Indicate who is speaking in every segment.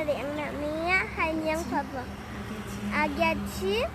Speaker 1: cari anak Mia hanya papa. Agachi.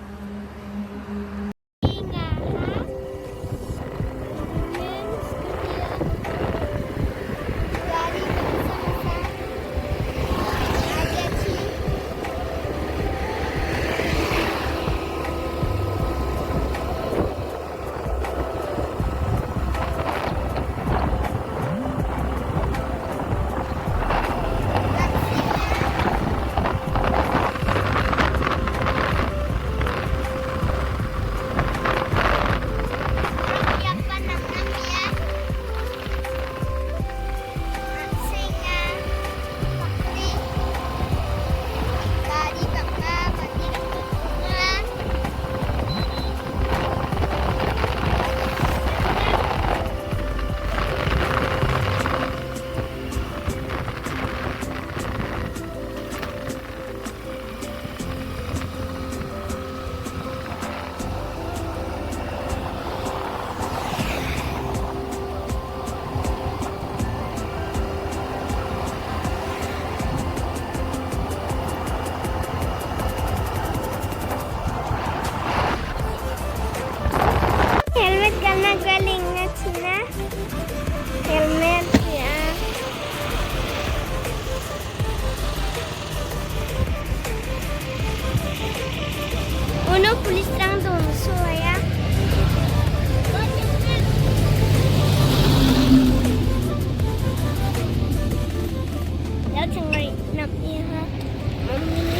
Speaker 1: Helmet ya. Uno pulis lang doon so ya.แล้วถึงไหนนับนี่ฮะมันมี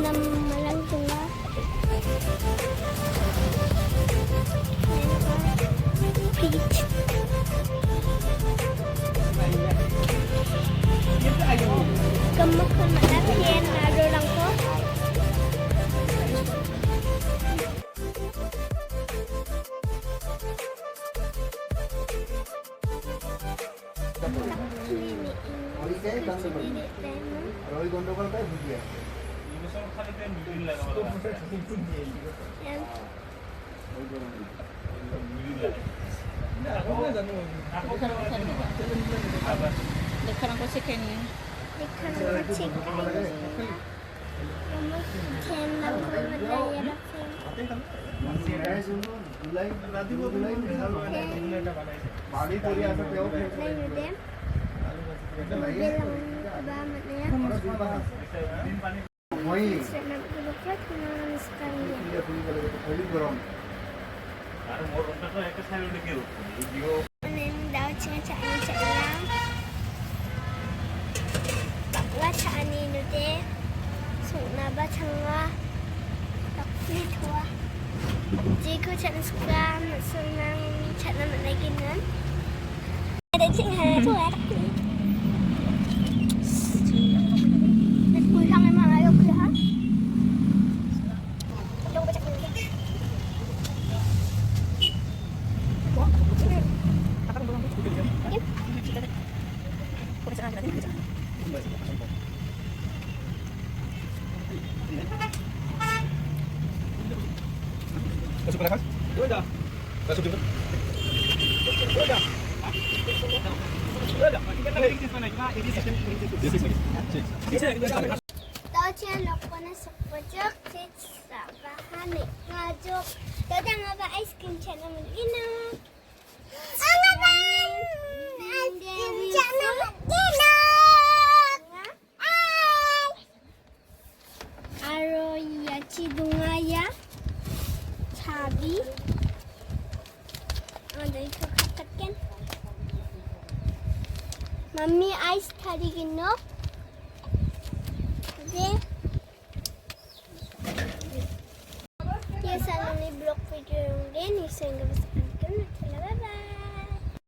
Speaker 1: nam malang sila. Peach. Gemuk kemana nado lang ko. Nakakili Yan.
Speaker 2: Nagkarang ko si Kenny.
Speaker 1: Ikan kecil. Kamu channel ko madaya bakwa caani nude sukna ba changa takli thua jiku chan suka sunang chan na lagi nan ada ching ha thua takli nakui kang emang ayo ke ha dong baca ni
Speaker 3: Masuk ke dalam? Sudah. Masuk dulu. Sudah.
Speaker 1: Tao channel ko na sa pojok sa bahan ni ngajok dada nga ba ice cream channel mo ina ang ba ice cream channel mo ina aro ya chidungaya chabi ada itu kakatkan mami ice tadi gino Yes, ano ni block video yung din. Isa yung gabas